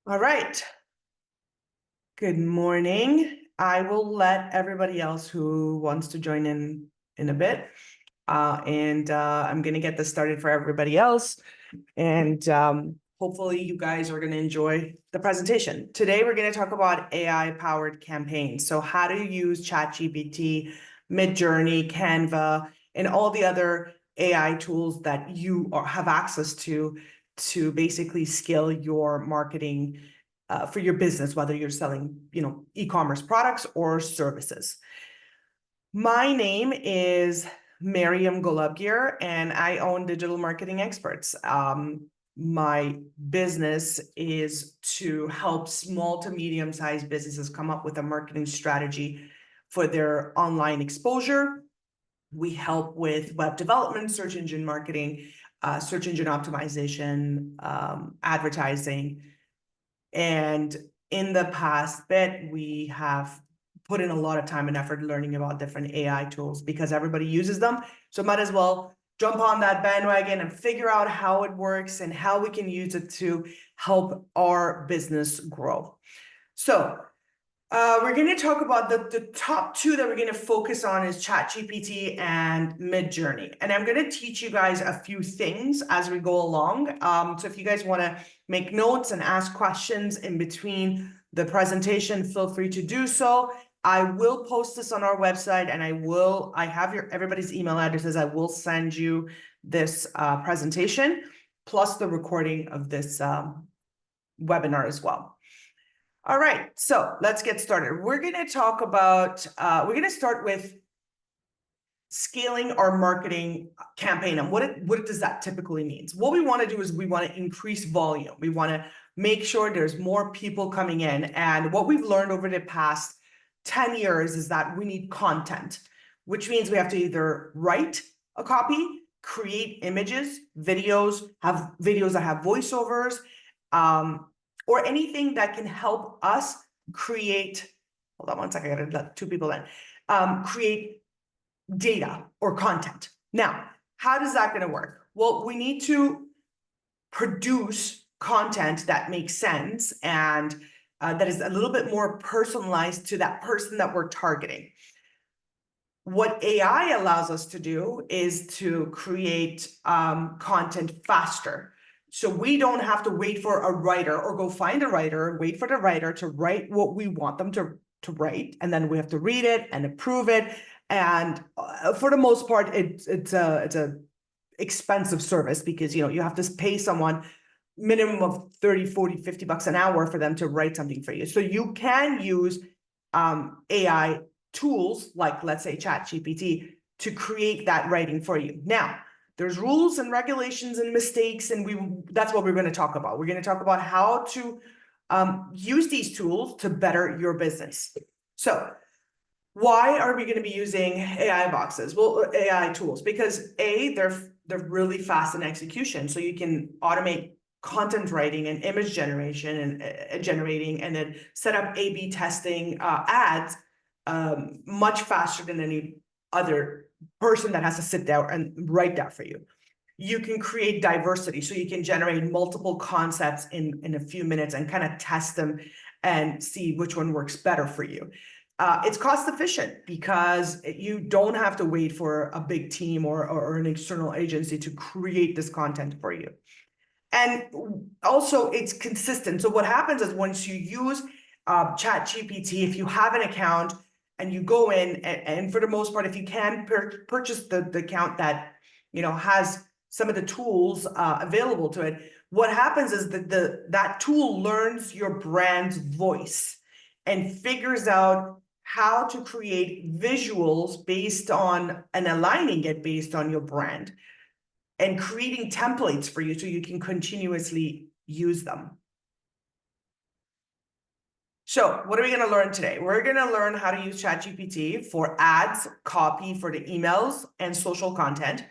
All right. Good morning. I will let everybody else who wants to join in a bit. I'm going to get this started for everybody else. And hopefully you guys are going to enjoy the presentation. Today, we're going to talk about AI-powered campaigns. So how to use ChatGPT, Midjourney, Canva, and all the other AI tools that you have access to basically scale your marketing for your business, whether you're selling, e-commerce products or services. My name is Mariam Golubgir, and I own Digital Marketing Experts. My business is to help small to medium-sized businesses come up with a marketing strategy for their online exposure. We help with web development, search engine marketing, search engine optimization, advertising. And in the past bit, we have put in a lot of time and effort learning about different AI tools because everybody uses them. So might as well jump on that bandwagon and figure out how it works and how we can use it to help our business grow. So we're going to talk about the top two that we're going to focus on is ChatGPT and Midjourney. And I'm going to teach you guys a few things as we go along. So if you guys want to make notes and ask questions in between the presentation, feel free to do so. I will post this on our website, and I have everybody's email addresses. I will send you this presentation plus the recording of this webinar as well. All right, so let's get started. We're going to talk about, we're going to start with scaling our marketing campaign and what does that typically mean. What we want to do is we want to increase volume. We want to make sure there's more people coming in. And what we've learned over the past 10 years is that we need content, which means we have to either write a copy, create images, videos, have videos that have voiceovers, or anything that can help us create, hold on one second, I gotta let two people in, create data or content. Now, how does that gonna work? Well, we need to produce content that makes sense and that is a little bit more personalized to that person that we're targeting. What AI allows us to do is to create content faster. So we don't have to wait for a writer or go find a writer, wait for the writer to write what we want them to write. And then we have to read it and approve it. And for the most part, it's a expensive service because, you have to pay someone minimum of 30, 40, 50 bucks an hour for them to write something for you. So you can use AI tools like, let's say, ChatGPT to create that writing for you. Now, there's rules and regulations and mistakes, and that's what we're going to talk about. We're going to talk about how to use these tools to better your business. So why are we going to be using AI boxes? Well, AI tools, because they're really fast in execution. So you can automate content writing and image generation and generating, and then set up A/B testing ads much faster than any other person that has to sit there and write that for you. You can create diversity, so you can generate multiple concepts in a few minutes and kind of test them and see which one works better for you. It's cost efficient because you don't have to wait for a big team or an external agency to create this content for you. And also it's consistent. So what happens is once you use ChatGPT, if you have an account and you go in and for the most part, if you can purchase the account that, has some of the tools available to it, what happens is that that tool learns your brand's voice and figures out how to create visuals based on and aligning it based on your brand and creating templates for you so you can continuously use them. So what are we going to learn today? We're going to learn how to use ChatGPT for ads, copy for the emails, and social content.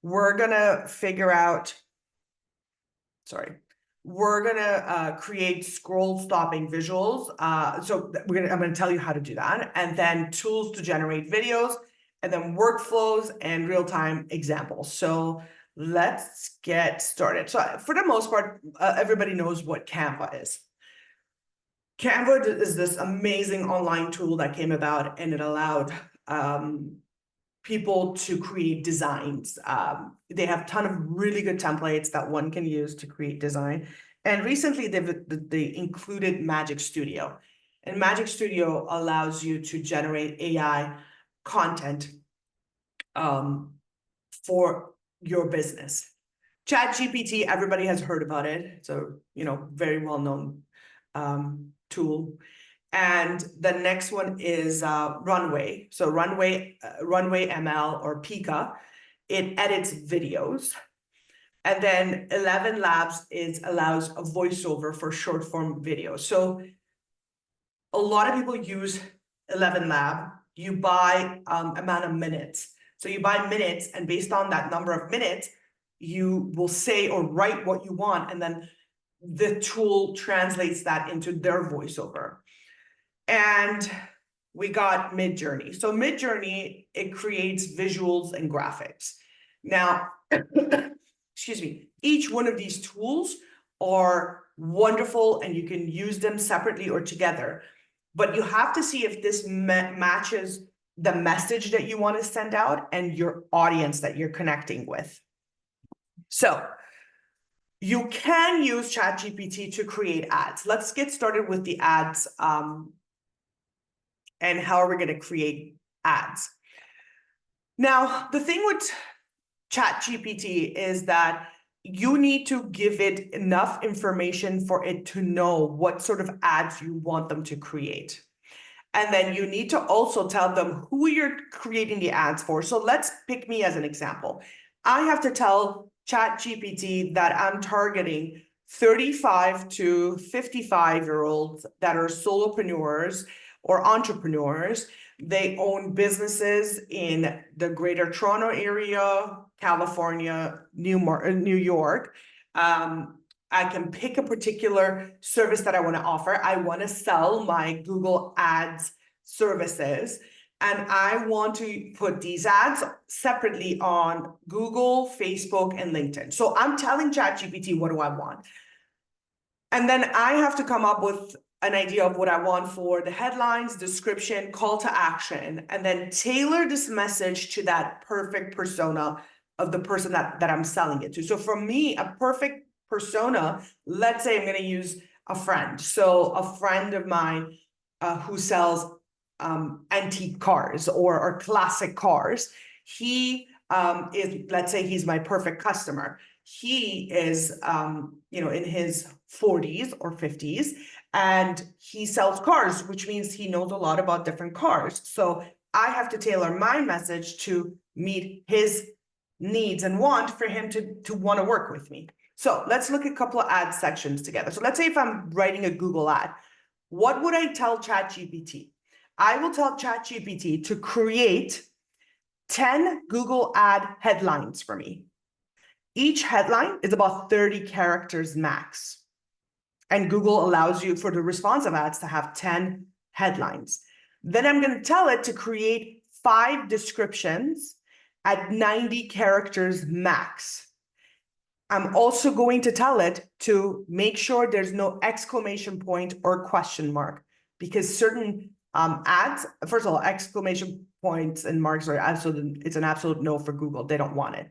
We're going to figure out, we're going to create scroll stopping visuals. I'm going to tell you how to do that. And then tools to generate videos, and then workflows and real-time examples. So let's get started. So for the most part, everybody knows what Canva is. Canva is this amazing online tool that came about, and it allowed people to create designs. They have a ton of really good templates that one can use to create design. And recently they included Magic Studio. And Magic Studio allows you to generate AI content for your business. ChatGPT, everybody has heard about it. It's a very well-known tool. And the next one is Runway. So Runway ML or Pika, it edits videos. And then 11 Labs allows a voiceover for short form video. So a lot of people use 11 Lab. You buy amount of minutes. So you buy minutes, and based on that number of minutes, you will say or write what you want, and then the tool translates that into their voiceover. And we got Midjourney. So Midjourney, it creates visuals and graphics. Now, excuse me, each one of these tools are wonderful and you can use them separately or together. But you have to see if this matches the message that you want to send out and your audience that you're connecting with. So you can use ChatGPT to create ads. Let's get started with the ads and how are we going to create ads. Now, the thing with ChatGPT is that you need to give it enough information for it to know what sort of ads you want them to create. And then you need to also tell them who you're creating the ads for. So let's pick me as an example. I have to tell ChatGPT that I'm targeting 35 to 55-year-olds that are solopreneurs or entrepreneurs. They own businesses in the Greater Toronto area, California, New York. I can pick a particular service that I want to offer. I want to sell my Google Ads services, and I want to put these ads separately on Google, Facebook, and LinkedIn. So I'm telling ChatGPT, what do I want? And then I have to come up with an idea of what I want for the headlines, description, call to action, and then tailor this message to that perfect persona of the person that I'm selling it to. So for me, a perfect persona, let's say I'm going to use a friend. So a friend of mine who sells antique cars or classic cars. He let's say he's my perfect customer. He is, in his 40s or 50s, and he sells cars, which means he knows a lot about different cars. So I have to tailor my message to meet his needs and want for him to want to work with me. So let's look at a couple of ad sections together. So let's say if I'm writing a Google ad, what would I tell ChatGPT? I will tell ChatGPT to create 10 Google ad headlines for me. Each headline is about 30 characters max. And Google allows you for the responsive ads to have 10 headlines. Then I'm going to tell it to create 5 descriptions at 90 characters max. I'm also going to tell it to make sure there's no exclamation point or question mark, because certain ads, first of all, exclamation points and marks are it's an absolute no for Google. They don't want it.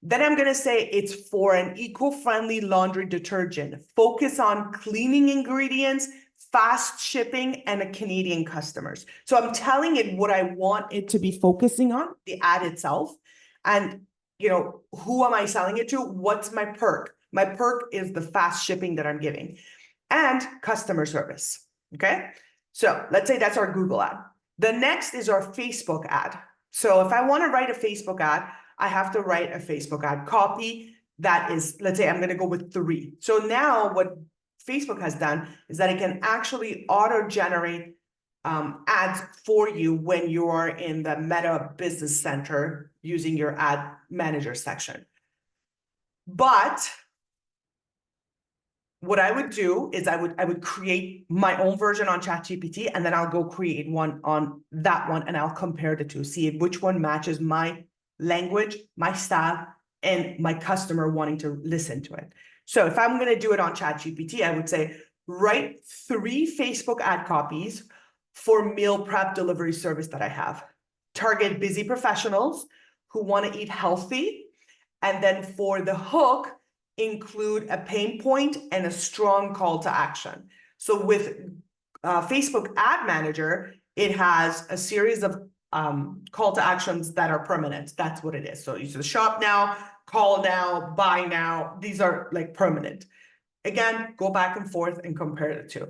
Then I'm going to say it's for an eco-friendly laundry detergent. Focus on cleaning ingredients, fast shipping, and a Canadian customers. So I'm telling it what I want it to be focusing on, the ad itself. And, who am I selling it to? What's my perk? My perk is the fast shipping that I'm giving and customer service. Okay. So let's say that's our Google ad. The next is our Facebook ad. So if I want to write a Facebook ad, I have to write a Facebook ad copy that is, let's say I'm going to go with 3. So now what Facebook has done is that it can actually auto-generate ads for you when you are in the Meta Business Center using your ad manager section. But what I would do is I would create my own version on ChatGPT, and then I'll go create one on that one, and I'll compare the two, see which one matches my language, my style, and my customer wanting to listen to it. So if I'm going to do it on ChatGPT, I would say, write 3 Facebook ad copies for meal prep delivery service that I have. Target busy professionals who want to eat healthy. And then for the hook, include a pain point and a strong call to action. So with Facebook Ad Manager, it has a series of call to actions that are permanent. That's what it is. So you say shop now, call now, buy now. These are like permanent. Again, go back and forth and compare the two.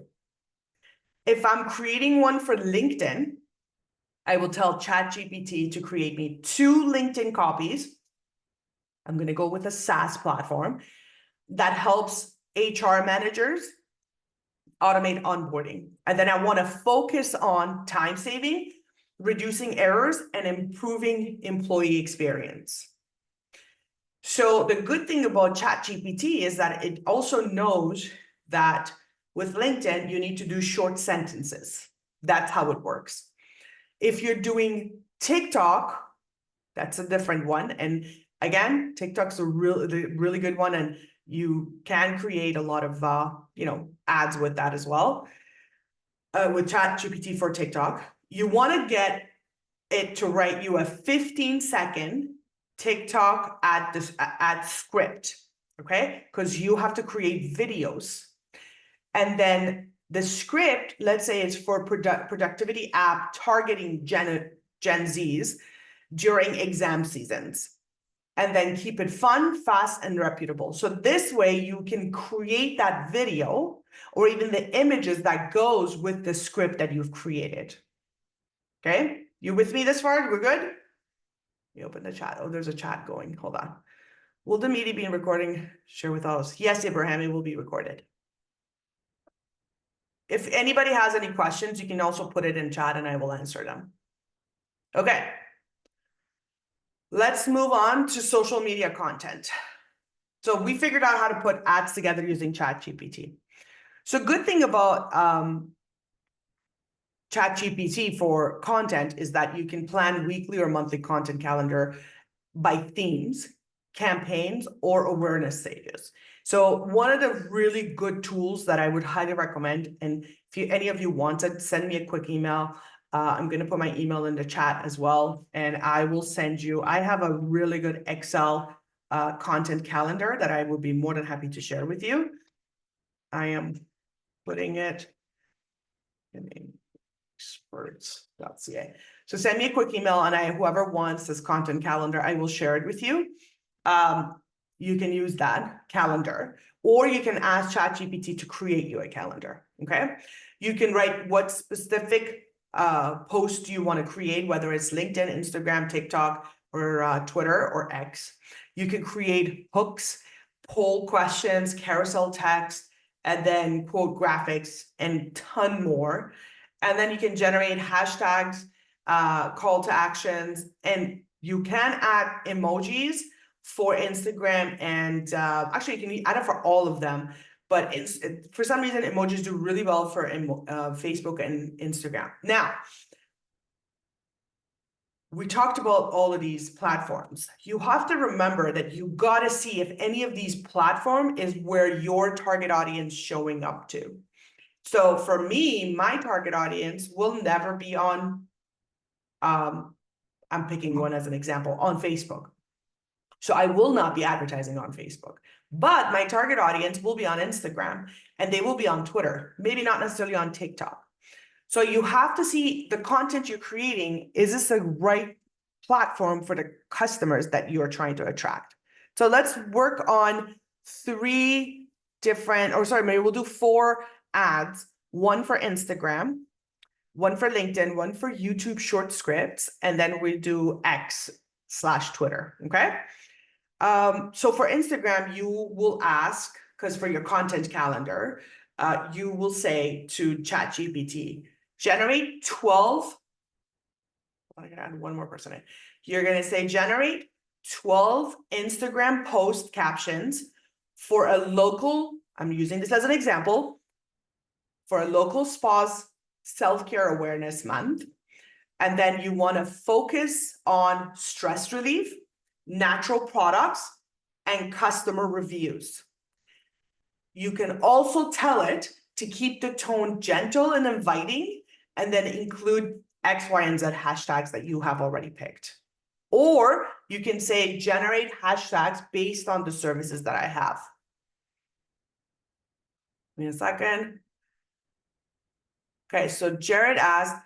If I'm creating one for LinkedIn, I will tell ChatGPT to create me 2 LinkedIn copies. I'm going to go with a SaaS platform that helps HR managers automate onboarding. And then I want to focus on time saving, reducing errors, and improving employee experience. So the good thing about ChatGPT is that it also knows that with LinkedIn, you need to do short sentences. That's how it works. If you're doing TikTok, that's a different one. And again, TikTok's a really good one, and you can create a lot of ads with that as well. With ChatGPT for TikTok, you want to get it to write you a 15-second TikTok ad script, okay? Because you have to create videos. And then the script, let's say it's for productivity app targeting Gen Zs during exam seasons. And then keep it fun, fast, and reputable. So this way you can create that video or even the images that goes with the script that you've created. Okay, you with me this far? We're good? Let me open the chat. Oh, there's a chat going. Hold on. Will the meeting be recording? Share with us. Yes, Abraham, it will be recorded. If anybody has any questions, you can also put it in chat and I will answer them. Okay. Let's move on to social media content. So we figured out how to put ads together using ChatGPT. So good thing about ChatGPT for content is that you can plan weekly or monthly content calendar by themes, campaigns, or awareness stages. So one of the really good tools that I would highly recommend, and if any of you want it, send me a quick email. I'm going to put my email in the chat as well, and I will send you. I have a really good Excel content calendar that I would be more than happy to share with you. I am putting it in experts.ca. So send me a quick email, and whoever wants this content calendar, I will share it with you. You can use that calendar, or you can ask ChatGPT to create you a calendar. Okay, you can write what specific post you want to create, whether it's LinkedIn, Instagram, TikTok, or Twitter or X. You can create hooks, poll questions, carousel text, and then quote graphics and ton more. And then you can generate hashtags, call to actions, and you can add emojis for Instagram, and actually you can add it for all of them. But for some reason, emojis do really well for Facebook and Instagram. Now, we talked about all of these platforms. You have to remember that you got to see if any of these platforms is where your target audience showing up to. So for me, my target audience will never be on, I'm picking one as an example, on Facebook. So I will not be advertising on Facebook, but my target audience will be on Instagram and they will be on Twitter, maybe not necessarily on TikTok. So you have to see the content you're creating. Is this the right platform for the customers that you're trying to attract? So let's work on maybe we'll do 4 ads, one for Instagram, one for LinkedIn, one for YouTube short scripts, and then we do X/Twitter, okay? So for Instagram, you will ask, because for your content calendar, you will say to ChatGPT, generate 12, I'm gonna add one more person in. You're gonna say, generate 12 Instagram post captions for a local, I'm using this as an example, for a local spa's self-care awareness month. And then you wanna focus on stress relief, natural products, and customer reviews. You can also tell it to keep the tone gentle and inviting, and then include X, Y, and Z hashtags that you have already picked. Or you can say generate hashtags based on the services that I have. Give me a second. Okay, so Jared asked,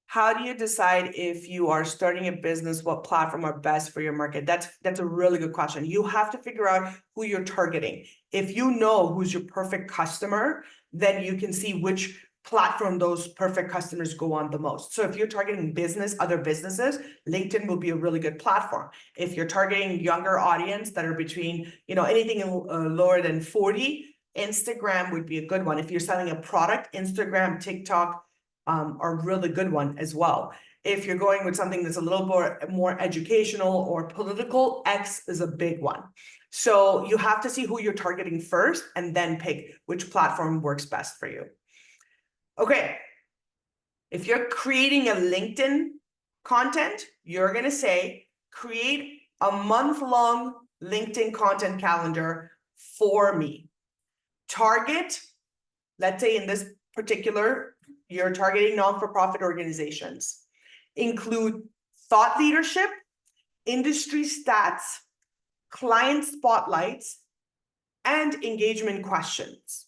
how do you decide if you are starting a business, what platform are best for your market? That's a really good question. You have to figure out who you're targeting. If you know who's your perfect customer, then you can see which platform those perfect customers go on the most. So if you're targeting other businesses, LinkedIn will be a really good platform. If you're targeting younger audience that are between, anything lower than 40, Instagram would be a good one. If you're selling a product, Instagram, TikTok, are a really good one as well. If you're going with something that's a little more educational or political, X is a big one. So you have to see who you're targeting first and then pick which platform works best for you. Okay, if you're creating a LinkedIn content, you're going to say, create a month-long LinkedIn content calendar for me. Target, let's say in this particular, you're targeting non-for-profit organizations. Include thought leadership, industry stats, client spotlights, and engaging questions.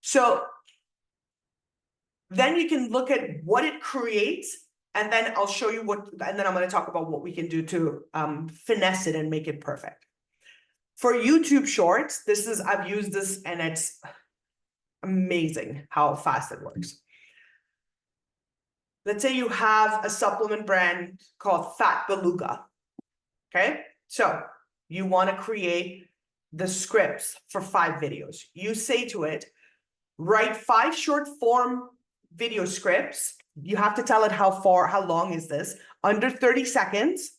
So then you can look at what it creates, and then I'll show you and then I'm going to talk about what we can do to finesse it and make it perfect. For YouTube Shorts, I've used this and it's amazing how fast it works. Let's say you have a supplement brand called Fat Beluga. Okay, so you want to create the scripts for 5 videos. You say to it, write 5 short form video scripts. You have to tell it how long is this? Under 30 seconds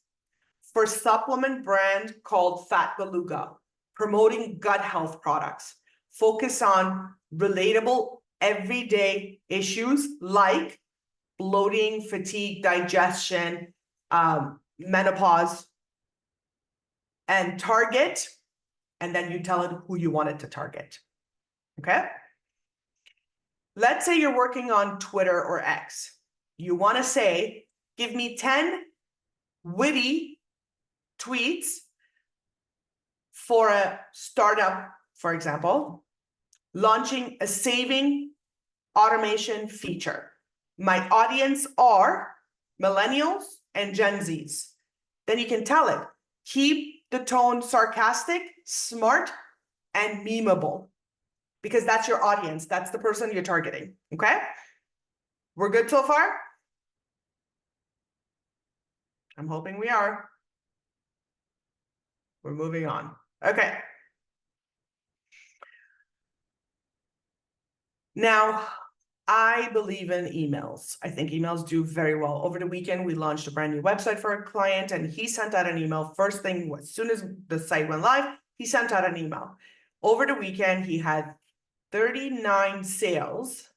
for supplement brand called Fat Beluga, promoting gut health products. Focus on relatable everyday issues like bloating, fatigue, digestion, menopause, and target, and then you tell it who you want it to target. Okay? Let's say you're working on Twitter or X. You want to say, give me 10 witty tweets for a startup, for example, launching a saving automation feature. My audience are millennials and Gen Zs. Then you can tell it, keep the tone sarcastic, smart, and memeable, because that's your audience. That's the person you're targeting. Okay? We're good so far? I'm hoping we are. We're moving on. Okay. Now, I believe in emails. I think emails do very well. Over the weekend, we launched a brand new website for a client, and he sent out an email. First thing, as soon as the site went live, he sent out an email. Over the weekend, he had 39 sales,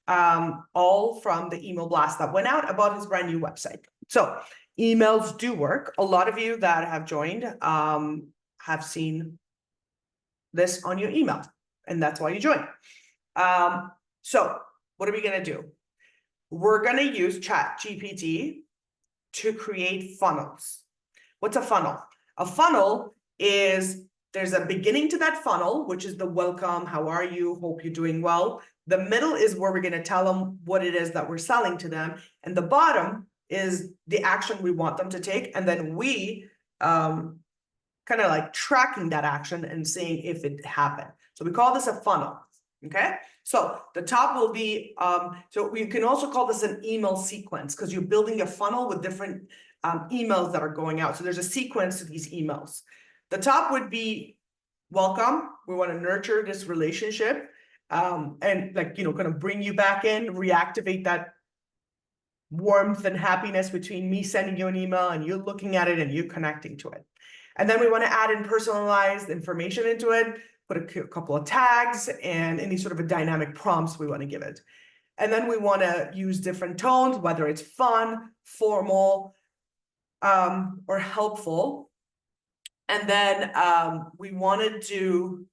all from the email blast that went out about his brand new website. So emails do work. A lot of you that have joined have seen this on your email, and that's why you joined. So what are we going to do? We're going to use ChatGPT to create funnels. What's a funnel? A funnel is, there's a beginning to that funnel, which is the welcome, how are you, hope you're doing well. The middle is where we're going to tell them what it is that we're selling to them. And the bottom is the action we want them to take. And then we kind of like tracking that action and seeing if it happened. So we call this a funnel. Okay, so the top will be, so we can also call this an email sequence, because you're building a funnel with different emails that are going out. So there's a sequence to these emails. The top would be welcome. We want to nurture this relationship and like, kind of bring you back in, reactivate that warmth and happiness between me sending you an email and you looking at it and you connecting to it. And then we want to add in personalized information into it, put a couple of tags and any sort of a dynamic prompts we want to give it. And then we want to use different tones, whether it's fun, formal, or helpful. And then we wanted to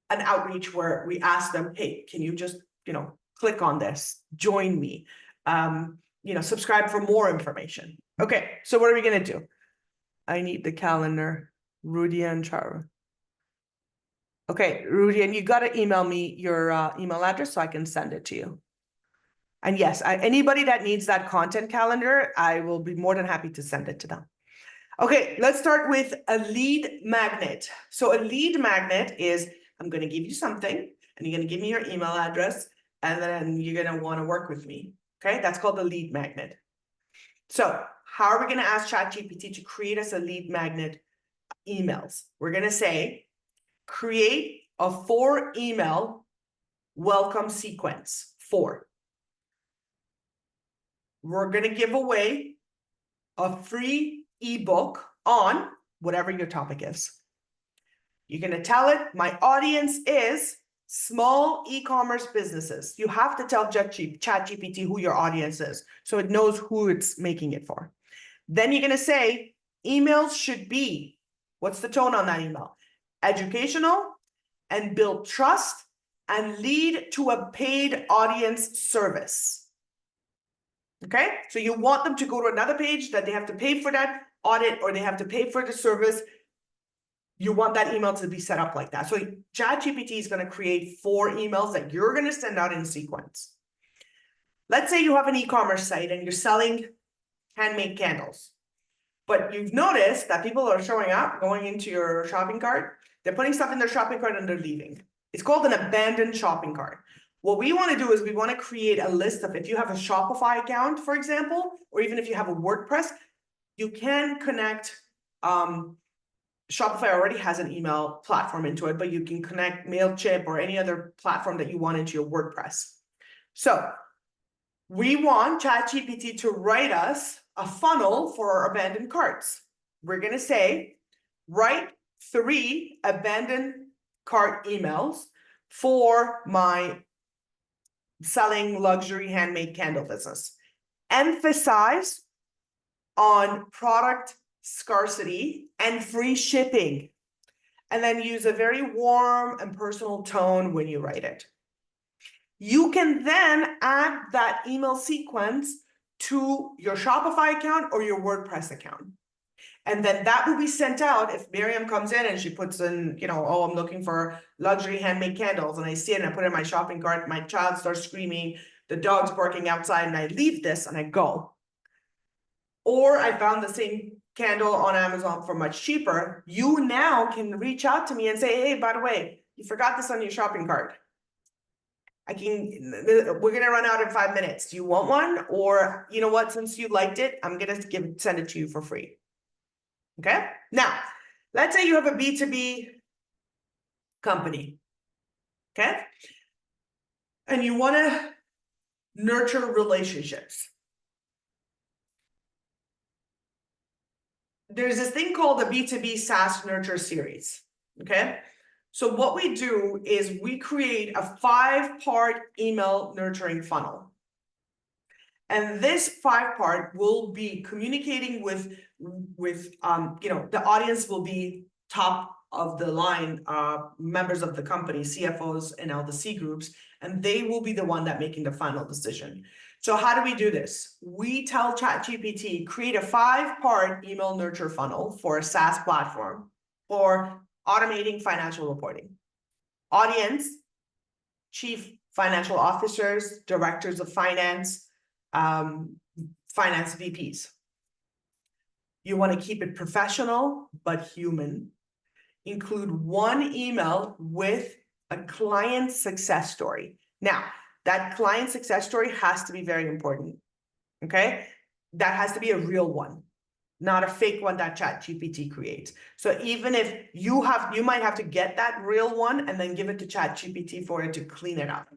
an outreach where we ask them, hey, can you just, click on this, join me, subscribe for more information. Okay, so what are we gonna do? I need the calendar, Rudy and Chara. Okay, Rudy, and you gotta email me your email address so I can send it to you. And yes, anybody that needs that content calendar, I will be more than happy to send it to them. Okay, let's start with a lead magnet. So a lead magnet is, I'm going to give you something and you're going to give me your email address and then you're going to want to work with me. Okay, that's called a lead magnet. So how are we going to ask ChatGPT to create us a lead magnet emails? We're going to say, create a 4-email welcome sequence. 4. We're going to give away a free ebook on whatever your topic is. You're going to tell it, my audience is small e-commerce businesses. You have to tell ChatGPT who your audience is so it knows who it's making it for. Then you're going to say, emails should be, what's the tone on that email? Educational and build trust and lead to a paid audience service. Okay, so you want them to go to another page that they have to pay for that audit or they have to pay for the service. You want that email to be set up like that. So ChatGPT is going to create 4 emails that you're going to send out in sequence. Let's say you have an e-commerce site and you're selling handmade candles, but you've noticed that people are showing up, going into your shopping cart. They're putting stuff in their shopping cart and they're leaving. It's called an abandoned shopping cart. What we want to do is we want to create a list of, if you have a Shopify account, for example, or even if you have a WordPress, you can connect, Shopify already has an email platform into it, but you can connect MailChimp or any other platform that you want into your WordPress. So we want ChatGPT to write us a funnel for our abandoned carts. We're going to say, write 3 abandoned cart emails for my selling luxury handmade candle business. Emphasize on product scarcity and free shipping. And then use a very warm and personal tone when you write it. You can then add that email sequence to your Shopify account or your WordPress account. And then that will be sent out if Miriam comes in and she puts in, oh, I'm looking for luxury handmade candles. And I see it and I put it in my shopping cart. My child starts screaming, the dog's barking outside, and I leave this and I go. Or I found the same candle on Amazon for much cheaper. You now can reach out to me and say, hey, by the way, you forgot this on your shopping cart. We're going to run out in 5 minutes. Do you want one? Or you know what, since you liked it, I'm going to send it to you for free. Okay. Now, let's say you have a B2B company. Okay. And you want to nurture relationships. There's this thing called the B2B SaaS Nurture Series. Okay. So what we do is we create a 5-part email nurturing funnel. And this 5-part will be communicating with the audience will be top of the line members of the company, CFOs and LDC groups, and they will be the one that making the final decision. So how do we do this? We tell ChatGPT, create a 5-part email nurture funnel for a SaaS platform for automating financial reporting. Audience, chief financial officers, directors of finance, finance VPs. You want to keep it professional, but human. Include 1 email with a client success story. Now, that client success story has to be very important. Okay. That has to be a real one, not a fake one that ChatGPT creates. So even if you might have to get that real one and then give it to ChatGPT for it to clean it up.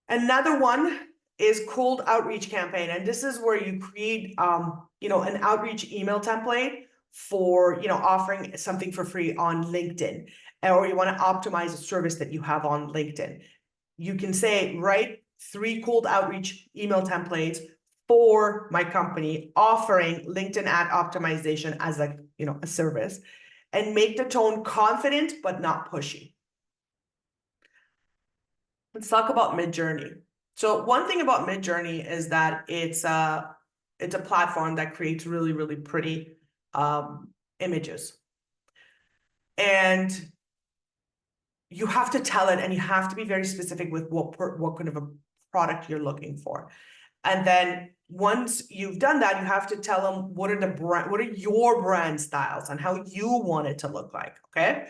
Another one is cold outreach campaign. And this is where you create, an outreach email template for, offering something for free on LinkedIn, or you want to optimize a service that you have on LinkedIn. You can say, write 3 cold outreach email templates for my company offering LinkedIn ad optimization as a service. and make the tone confident but not pushy. Let's talk about Midjourney. So one thing about Midjourney is that it's a platform that creates really, really pretty images. And you have to tell it, and you have to be very specific with what kind of a product you're looking for. And then once you've done that, you have to tell them what are your brand styles and how you want it to look like, okay?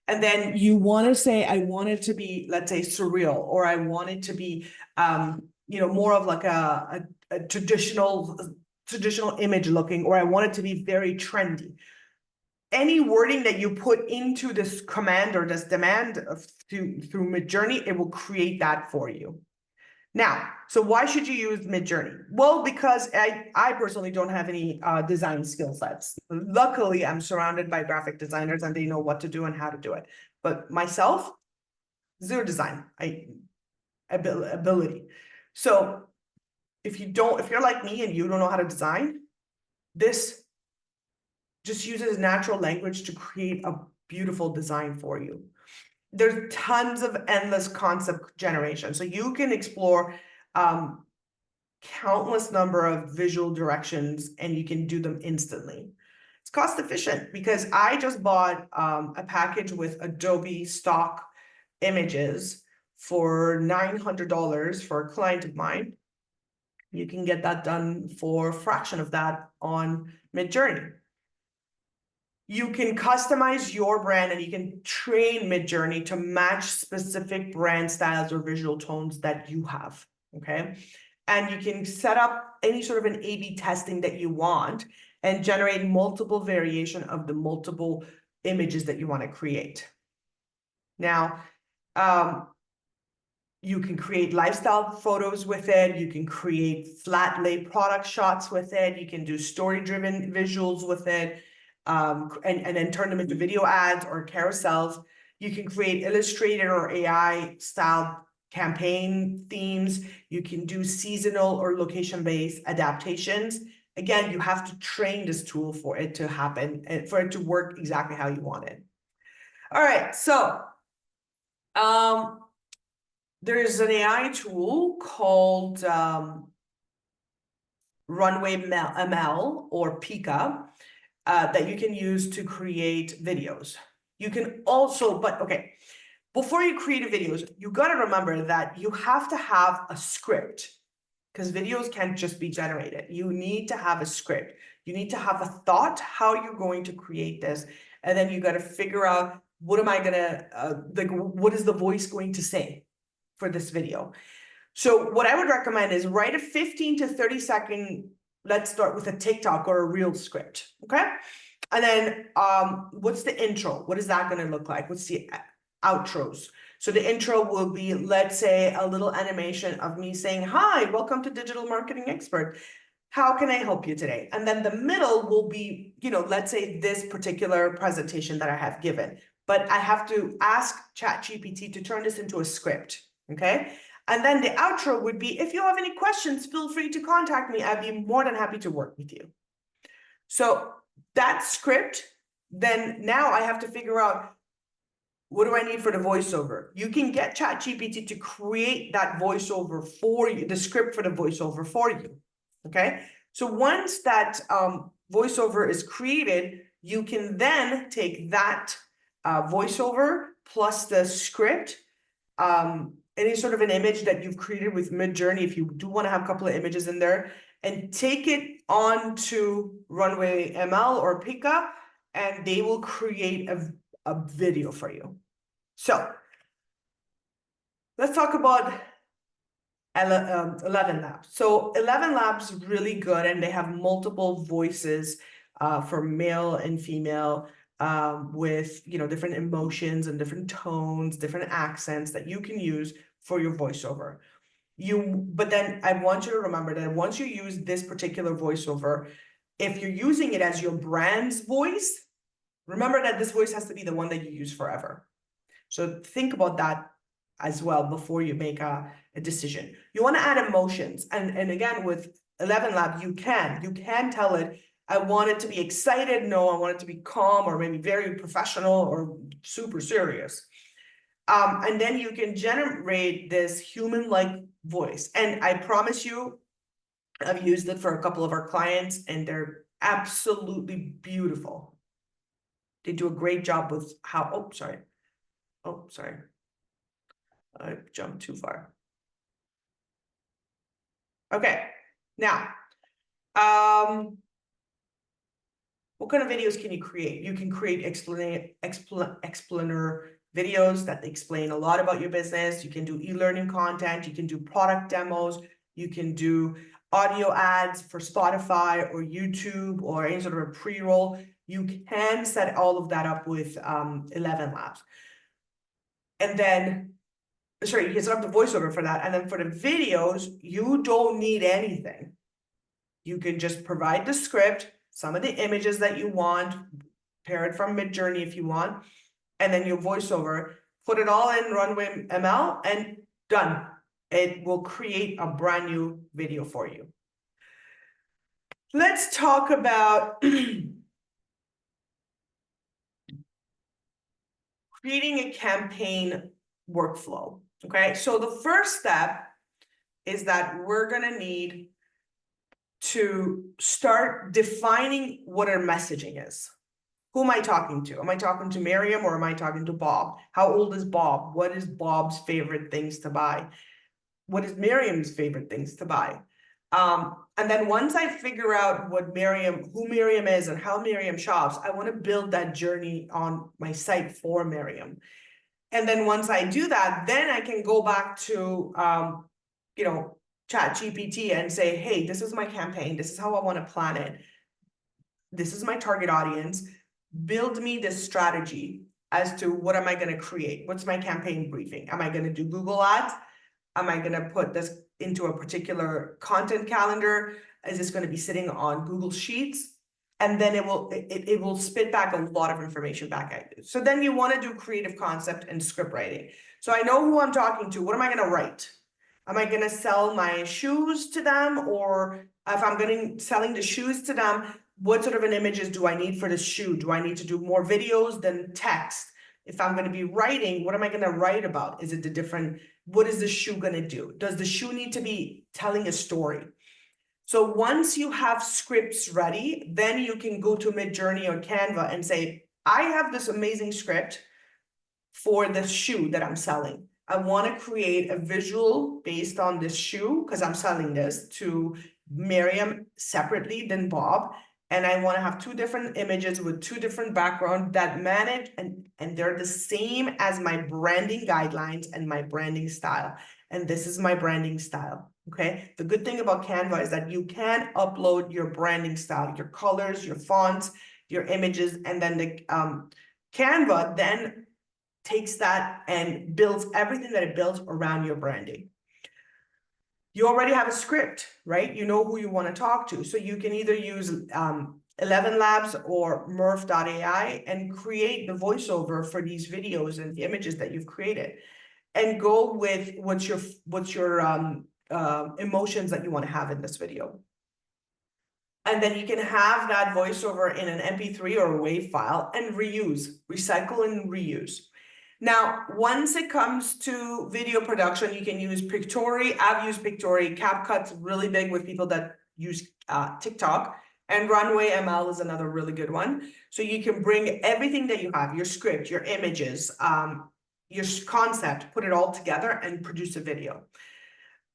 And then you want to say, I want it to be, let's say, surreal, or I want it to be, more of like a traditional image looking, or I want it to be very trendy. Any wording that you put into this command or this demand through Midjourney, it will create that for you. Now, so why should you use Midjourney? Well, because I personally don't have any design skill sets. Luckily, I'm surrounded by graphic designers and they know what to do and how to do it. But myself, zero design ability. So if you're like me and you don't know how to design, this just uses natural language to create a beautiful design for you. There's tons of endless concept generation. So you can explore countless number of visual directions and you can do them instantly. It's cost efficient because I just bought a package with Adobe stock images for $900 for a client of mine. You can get that done for a fraction of that on Midjourney. You can customize your brand and you can train Midjourney to match specific brand styles or visual tones that you have, okay? And you can set up any sort of an A/B testing that you want and generate multiple variation of the multiple images that you want to create. Now, you can create lifestyle photos with it. You can create flat lay product shots with it. You can do story-driven visuals with it. And then turn them into video ads or carousels. You can create illustrated or AI style campaign themes. You can do seasonal or location-based adaptations. Again, you have to train this tool for it to happen and for it to work exactly how you want it. All right, so there's an AI tool called Runway ML or Pika. That you can use to create videos. You can also, but okay, before you create videos, you got to remember that you have to have a script because videos can't just be generated. You need to have a script. You need to have a thought how you're going to create this. And then you got to figure out what am I going to, what is the voice going to say for this video? So what I would recommend is write a 15 to 30 second. Let's start with a TikTok or a reel script, okay? And then what's the intro? What is that going to look like? What's the outros? So the intro will be, let's say, a little animation of me saying, hi, welcome to Digital Marketing Expert. How can I help you today? And then the middle will be, let's say this particular presentation that I have given, but I have to ask ChatGPT to turn this into a script, okay? And then the outro would be, if you have any questions, feel free to contact me. I'd be more than happy to work with you. So that script, then now I have to figure out, what do I need for the voiceover? You can get ChatGPT to create that voiceover for you, the script for the voiceover for you, okay? So once that voiceover is created, you can then take that voiceover plus the script, any sort of an image that you've created with Midjourney, if you do want to have a couple of images in there, and take it onto Runway ML or Pika, and they will create a video for you. So let's talk about 11 Labs. So 11 Labs is really good, and they have multiple voices for male and female, with different emotions and different tones, different accents that you can use for your voiceover. But then I want you to remember that once you use this particular voiceover, if you're using it as your brand's voice, remember that this voice has to be the one that you use forever. So think about that as well before you make a decision. You want to add emotions. And again, with 11 Lab, you can tell it, I want it to be excited. No, I want it to be calm or maybe very professional or super serious. And then you can generate this human-like voice. And I promise you, I've used it for a couple of our clients and they're absolutely beautiful. They do a great job with how, oh, sorry. I jumped too far. Okay, now, what kind of videos can you create? You can create explainer videos that explain a lot about your business. You can do e-learning content. You can do product demos. You can do audio ads for Spotify or YouTube or any sort of a pre-roll. You can set all of that up with 11 Labs. And then, sorry, you can set up the voiceover for that. And then for the videos, you don't need anything. You can just provide the script, some of the images that you want, pair it from Midjourney if you want, and then your voiceover, put it all in Runway ML and done. It will create a brand new video for you. Let's talk about creating a campaign workflow. Okay, so the first step is that we're gonna need to start defining what our messaging is. Who am I talking to? Am I talking to Miriam or am I talking to Bob? How old is Bob? What is Bob's favorite things to buy? What is Miriam's favorite things to buy? And then once I figure out who Miriam is and how Miriam shops, I want to build that journey on my site for Miriam. And then once I do that, then I can go back to, ChatGPT and say, hey, this is my campaign. This is how I want to plan it. This is my target audience. Build me this strategy as to what am I going to create? What's my campaign briefing? Am I going to do Google Ads? Am I going to put this into a particular content calendar? Is this going to be sitting on Google Sheets? And then it will spit back a lot of information back at you. So then you want to do creative concept and script writing. So I know who I'm talking to. What am I going to write? Am I going to sell my shoes to them? Or if I'm selling the shoes to them, what sort of an images do I need for the shoe? Do I need to do more videos than text? If I'm going to be writing, what am I going to write about? Is it what is the shoe going to do? Does the shoe need to be telling a story? So once you have scripts ready, then you can go to Midjourney or Canva and say, I have this amazing script for the shoe that I'm selling. I want to create a visual based on this shoe because I'm selling this to Miriam separately than Bob. And I want to have two different images with two different backgrounds that manage and they're the same as my branding guidelines and my branding style. And this is my branding style. Okay. The good thing about Canva is that you can upload your branding style, your colors, your fonts, your images, and then the Canva then takes that and builds everything that it builds around your branding. You already have a script, right? You know who you want to talk to. So you can either use 11 Labs or Murph.ai and create the voiceover for these videos and the images that you've created, and go with what's your emotions that you want to have in this video. And then you can have that voiceover in an MP3 or a WAV file and recycle and reuse. Now, once it comes to video production, you can use Pictory. I've used Pictory. CapCut's really big with people that use TikTok. And Runway ML is another really good one. So you can bring everything that you have, your script, your images, your concept, put it all together and produce a video.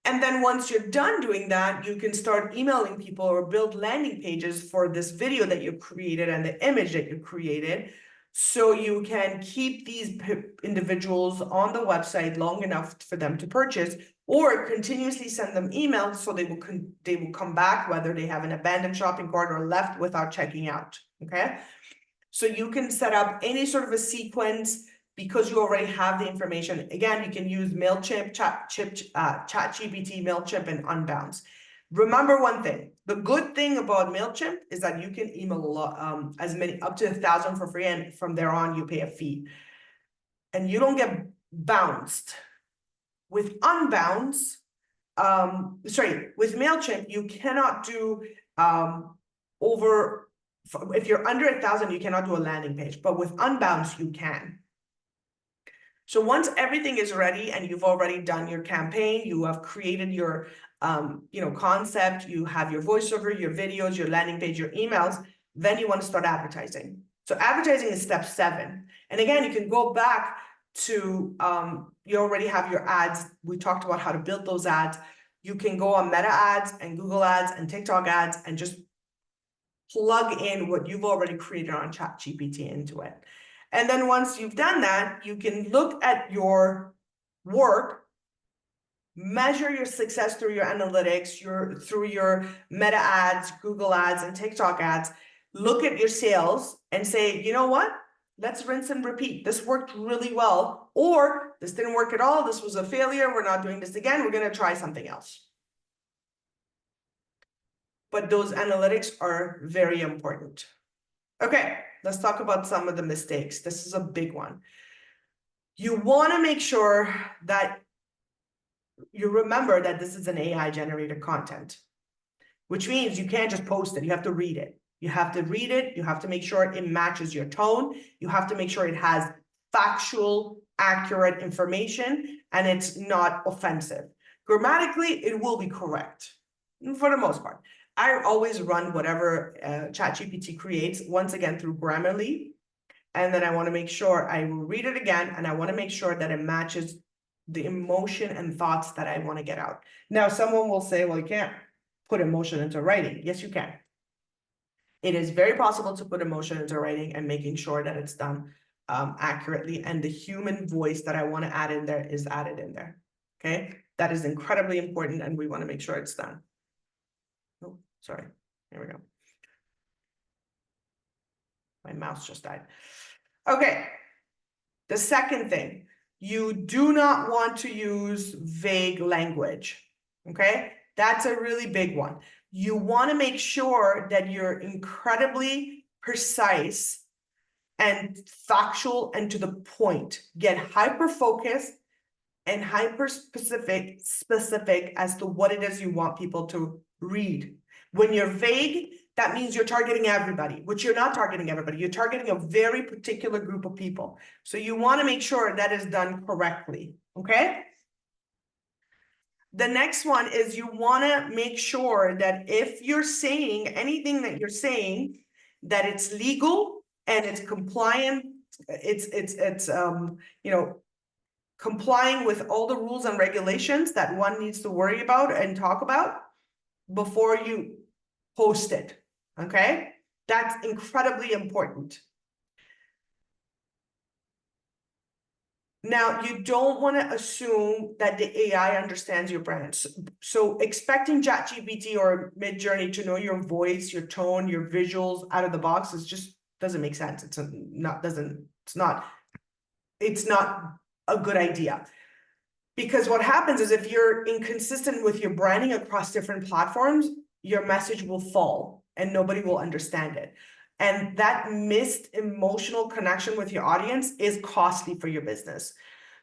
And then once you're done doing that, you can start emailing people or build landing pages for this video that you created and the image that you created. So you can keep these individuals on the website long enough for them to purchase, or continuously send them emails so they will come back whether they have an abandoned shopping cart or left without checking out. Okay, so you can set up any sort of a sequence because you already have the information. Again, you can use MailChimp, ChatGPT, MailChimp, and Unbounce. Remember one thing, the good thing about MailChimp is that you can email a lot, up to 1,000 for free, and from there on you pay a fee. And you don't get bounced. With Unbounce, with MailChimp, you cannot do over If you're under 1,000, you cannot do a landing page, but with Unbounce, you can. So once everything is ready and you've already done your campaign, you have created your concept, you have your voiceover, your videos, your landing page, your emails, then you want to start advertising. So advertising is step 7. And again, you can go back to, you already have your ads. We talked about how to build those ads. You can go on Meta ads and Google ads and TikTok ads and just plug in what you've already created on ChatGPT into it. And then once you've done that, you can look at your work, measure your success through your analytics, through your Meta ads, Google ads, and TikTok ads. Look at your sales and say, you know what? Let's rinse and repeat. This worked really well, or this didn't work at all. This was a failure. We're not doing this again. We're going to try something else. But those analytics are very important. Okay, let's talk about some of the mistakes. This is a big one. You want to make sure that you remember that this is an AI generated content, which means you can't just post it. You have to read it. You have to read it. You have to make sure it matches your tone. You have to make sure it has factual, accurate information, and it's not offensive. Grammatically, it will be correct for the most part. I always run whatever ChatGPT creates, once again, through Grammarly. And then I want to make sure I will read it again, and I want to make sure that it matches the emotion and thoughts that I want to get out. Now, someone will say, well, you can't put emotion into writing. Yes, you can. It is very possible to put emotion into writing and making sure that it's done accurately. And the human voice that I want to add in there is added in there. Okay, that is incredibly important, and we want to make sure it's done. Oh, sorry. Here we go. My mouse just died. Okay. The second thing, you do not want to use vague language. Okay. That's a really big one. You want to make sure that you're incredibly precise and factual and to the point. Get hyper-focused and specific as to what it is you want people to read. When you're vague, that means you're targeting everybody, which you're not targeting everybody. You're targeting a very particular group of people. So you want to make sure that is done correctly, okay? The next one is you want to make sure that if you're saying anything that you're saying, that it's legal and it's compliant, it's complying with all the rules and regulations that one needs to worry about and talk about before you post it, okay? That's incredibly important. Now, you don't want to assume that the AI understands your brand. So expecting ChatGPT or Midjourney to know your voice, your tone, your visuals out of the box is just doesn't make sense. It's not a good idea. Because what happens is if you're inconsistent with your branding across different platforms, your message will fall and nobody will understand it. And that missed emotional connection with your audience is costly for your business.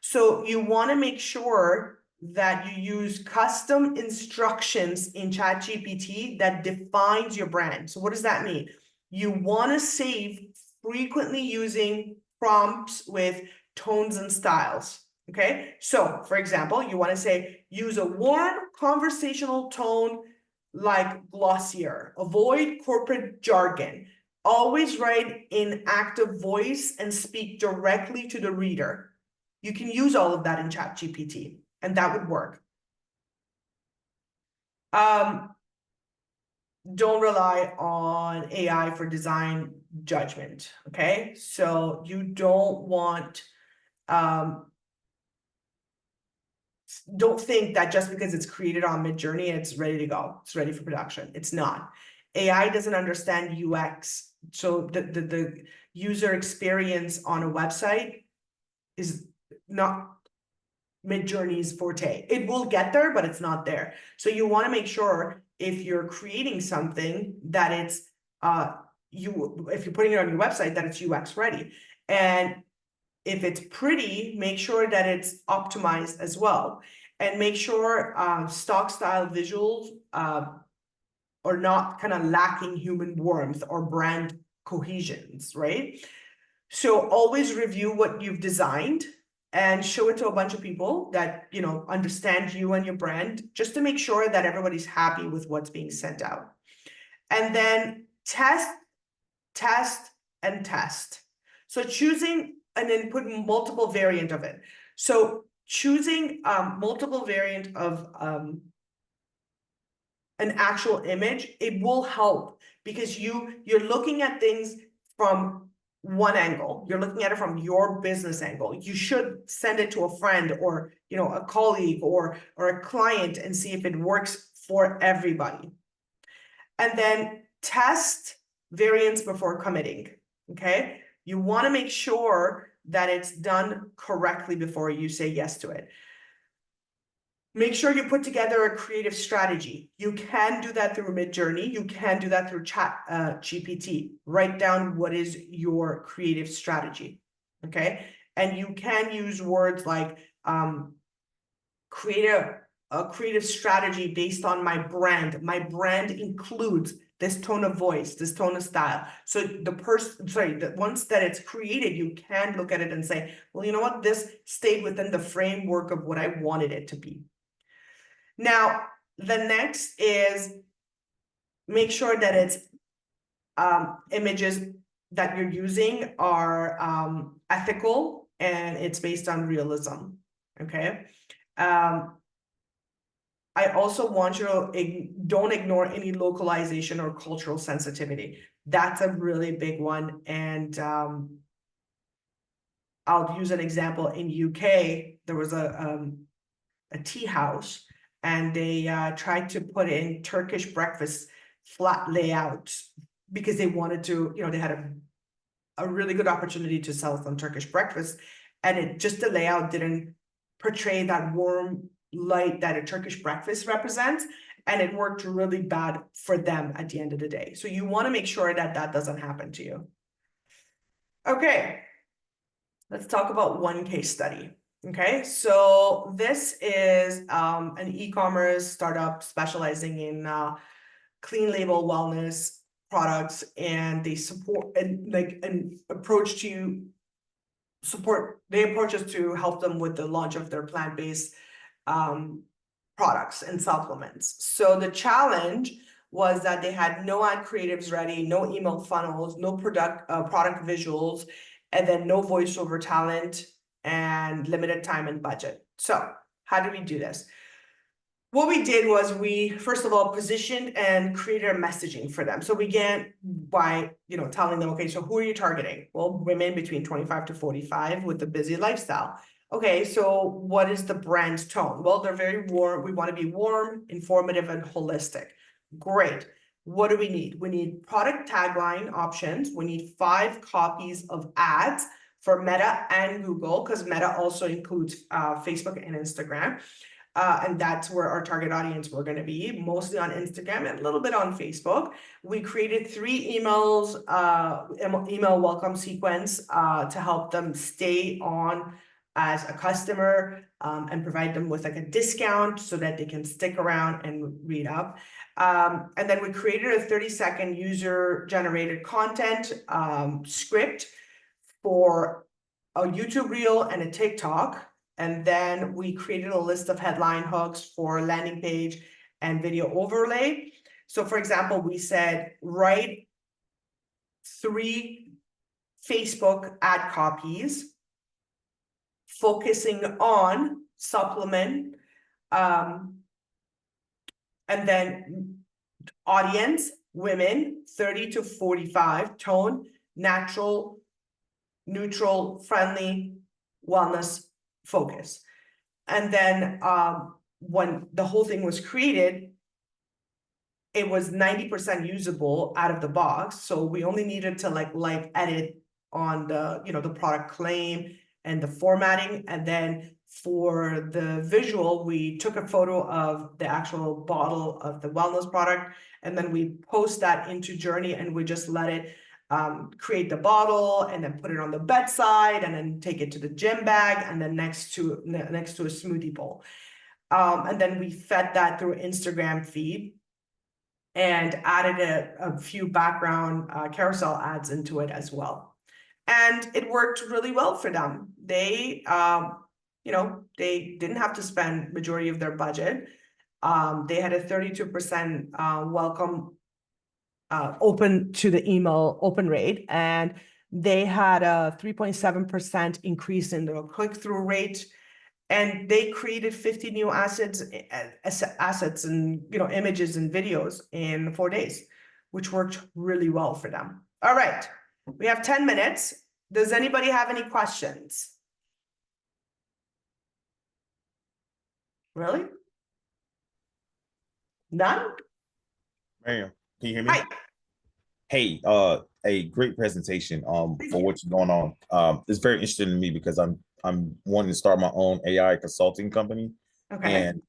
So you want to make sure that you use custom instructions in ChatGPT that defines your brand. So what does that mean? You want to save frequently using prompts with tones and styles. Okay, so for example, you want to say, use a warm conversational tone like Glossier, avoid corporate jargon, always write in active voice and speak directly to the reader. You can use all of that in ChatGPT, and that would work. Don't rely on AI for design judgment, okay? So you don't want don't think that just because it's created on Midjourney, it's ready to go. It's ready for production. It's not. AI doesn't understand UX. So the user experience on a website is not Midjourney's forte. It will get there, but it's not there. So you want to make sure if you're creating something that it's if you're putting it on your website, that it's UX ready. And if it's pretty, make sure that it's optimized as well. And make sure stock style visuals or not kind of lacking human warmth or brand cohesions, right? So always review what you've designed and show it to a bunch of people that, you know, understand you and your brand, just to make sure that everybody's happy with what's being sent out. And then test, and test. So choosing and then put multiple variant of it. So choosing multiple variant of an actual image, it will help because you're looking at things from one angle. You're looking at it from your business angle. You should send it to a friend or, you know, a colleague or a client and see if it works for everybody. And then test variants before committing. Okay, you want to make sure that it's done correctly before you say yes to it. Make sure you put together a creative strategy. You can do that through Midjourney. You can do that through ChatGPT. Write down what is your creative strategy, okay? And you can use words like create a creative strategy based on my brand. My brand includes this tone of voice, this tone of style. So once that it's created, you can look at it and say, well, you know what? This stayed within the framework of what I wanted it to be. Now, the next is make sure that it's images that you're using are ethical and it's based on realism, okay? I also want you to don't ignore any localization or cultural sensitivity. That's a really big one. And I'll use an example. In UK, there was a tea house and they tried to put in Turkish breakfast flat layouts because they wanted to, you know, they had a really good opportunity to sell some Turkish breakfast, and it just the layout didn't portray that warm light that a Turkish breakfast represents, and it worked really bad for them at the end of the day. So you want to make sure that that doesn't happen to you. Okay, let's talk about one case study. Okay, so this is an e-commerce startup specializing in clean label wellness products, and they support an approach to support. They approach us to help them with the launch of their plant-based products and supplements. So the challenge was that they had no ad creatives ready, no email funnels, no product visuals, and then no voiceover talent and limited time and budget. So how do we do this? What we did was we, first of all, positioned and created a messaging for them. So we began by, you know, telling them, okay, so who are you targeting? Well, women between 25 to 45 with a busy lifestyle. Okay, so what is the brand's tone? Well, they're very warm. We want to be warm, informative, and holistic. Great. What do we need? We need product tagline options. We need 5 copies of ads for Meta and Google, because Meta also includes Facebook and Instagram. And that's where our target audience were going to be, mostly on Instagram and a little bit on Facebook. We created 3 emails, email welcome sequence to help them stay on as a customer and provide them with like a discount so that they can stick around and read up. And then we created a 30-second user-generated content script for a YouTube reel and a TikTok. And then we created a list of headline hooks for landing page and video overlay. So for example, we said, write 3 Facebook ad copies focusing on supplement, and then audience, women, 30 to 45, tone, natural, neutral, friendly, wellness, focus. And then when the whole thing was created, it was 90% usable out of the box. So we only needed to like edit on the, you know, the product claim and the formatting. And then for the visual, we took a photo of the actual bottle of the wellness product, and then we post that into Journey, and we just let it create the bottle and then put it on the bedside and then take it to the gym bag and then next to a smoothie bowl. And then we fed that through Instagram feed. and added a few background carousel ads into it as well. And it worked really well for them. They, they didn't have to spend majority of their budget. They had a 32% welcome open to the email open rate, and they had a 3.7% increase in the click-through rate, and they created 50 new assets and images and videos in 4 days, which worked really well for them. All right, we have 10 minutes. Does anybody have any questions? Really? None? Ma'am, can you hear me? Hi. Hey, a great presentation for what's going on. It's very interesting to me because I'm wanting to start my own AI consulting company, Okay. and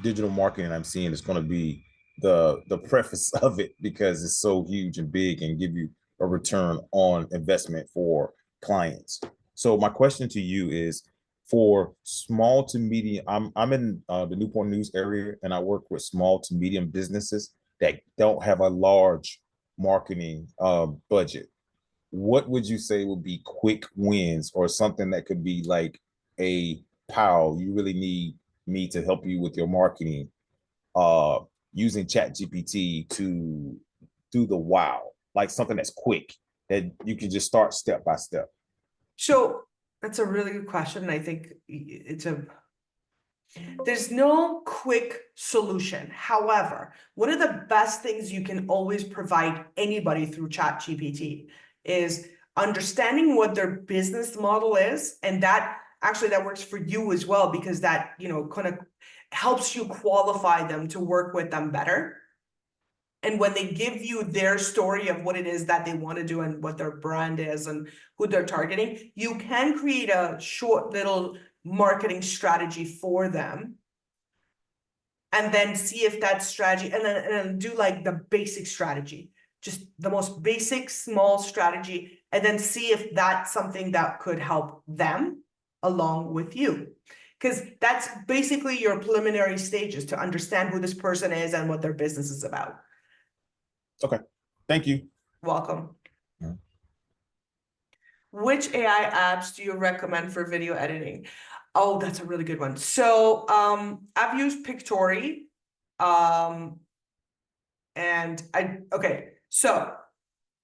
digital marketing I'm seeing is going to be the preface of it because it's so huge and big and give you a return on investment for clients. So my question to you is for small to medium, I'm in the Newport News area, and I work with small to medium businesses that don't have a large marketing budget. What would you say would be quick wins or something that could be like a pow, you really need me to help you with your marketing using ChatGPT to do the wow, like something that's quick that you can just start step by step? So that's a really good question. I think there's no quick solution. However, one of the best things you can always provide anybody through ChatGPT is understanding what their business model is. And that works for you as well, because that, kind of helps you qualify them to work with them better. And when they give you their story of what it is that they want to do and what their brand is and who they're targeting, you can create a short little marketing strategy for them. And then see if that strategy, and then do like the basic strategy, just the most basic small strategy, and then see if that's something that could help them along with you. Because that's basically your preliminary stages to understand who this person is and what their business is about. Okay, thank you. Welcome. Which AI apps do you recommend for video editing? Oh, that's a really good one. So I've used Pictory. And so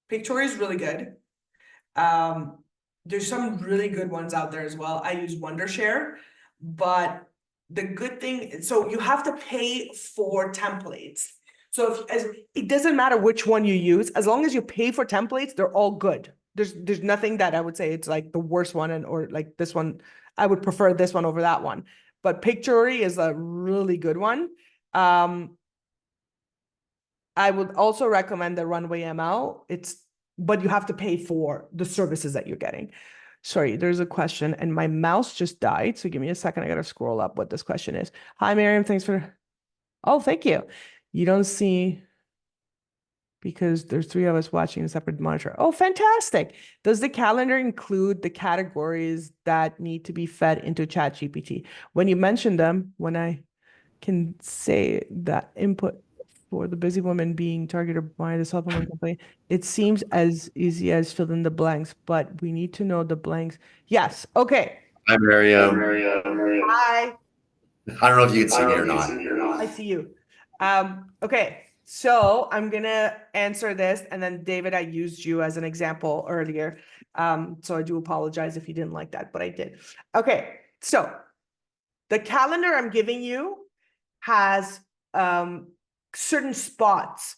Pictory is really good. There's some really good ones out there as well. I use Wondershare, but the good thing, so you have to pay for templates. So it doesn't matter which one you use, as long as you pay for templates, they're all good. There's nothing that I would say it's like the worst one, or like this one, I would prefer this one over that one. But Pictory is a really good one. I would also recommend the Runway ML. But you have to pay for the services that you're getting. Sorry, there's a question and my mouse just died. So give me a second. I got to scroll up what this question is. Hi, Miriam. Thanks for. Oh, thank you. You don't see because there's 3 of us watching a separate monitor. Oh, fantastic. Does the calendar include the categories that need to be fed into ChatGPT? When you mention them, when I can say that input for the busy woman being targeted by the supplement company, it seems as easy as fill in the blanks, but we need to know the blanks. Yes. Okay. Hi, Miriam. Hi. I don't know if you can see me or not. I see you. Okay. So I'm gonna answer this, and then David, I used you as an example earlier. So I do apologize if you didn't like that, but I did. Okay. So the calendar I'm giving you has certain spots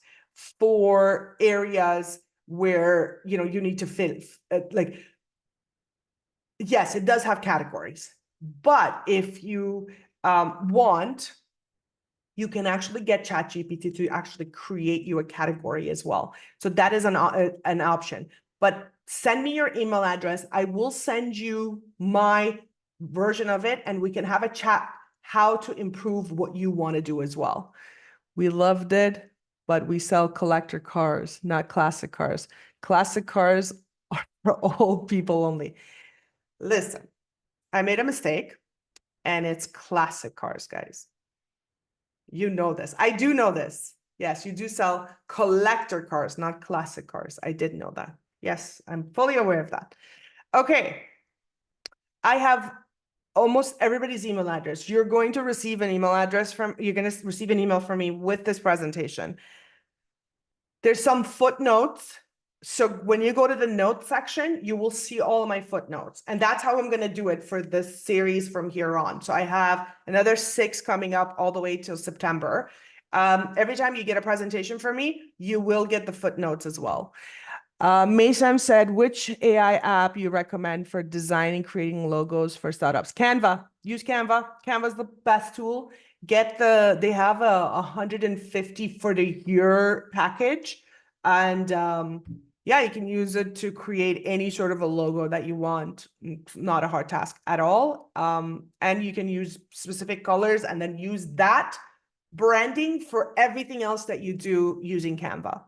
for areas where you need to fit. Like, yes, it does have categories, but if you want, you can actually get ChatGPT to actually create you a category as well. So that is an option. But send me your email address. I will send you my version of it, and we can have a chat how to improve what you want to do as well. We loved it, but we sell collector cars, not classic cars. Classic cars are for old people only. Listen, I made a mistake, and it's classic cars, guys. You know this. I do know this. Yes, you do sell collector cars, not classic cars. I did know that. Yes, I'm fully aware of that. Okay. I have almost everybody's email address. You're going to receive an email address you're going to receive an email from me with this presentation. There's some footnotes. So when you go to the notes section, you will see all my footnotes. And that's how I'm going to do it for this series from here on. So I have another 6 coming up all the way till September. Every time you get a presentation from me, you will get the footnotes as well. Maysam said, which AI app you recommend for designing, creating logos for startups? Canva. Use Canva. Canva's the best tool. They have a 150 for the year package. And yeah, you can use it to create any sort of a logo that you want. It's not a hard task at all. And you can use specific colors and then use that branding for everything else that you do using Canva.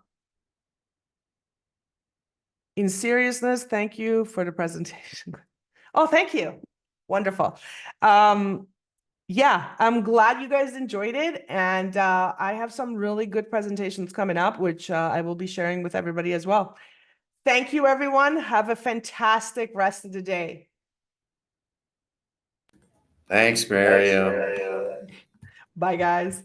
In seriousness, thank you for the presentation. Oh, thank you. Wonderful. Yeah, I'm glad you guys enjoyed it. And I have some really good presentations coming up, which I will be sharing with everybody as well. Thank you, everyone. Have a fantastic rest of the day. Thanks, Miriam. Bye, guys.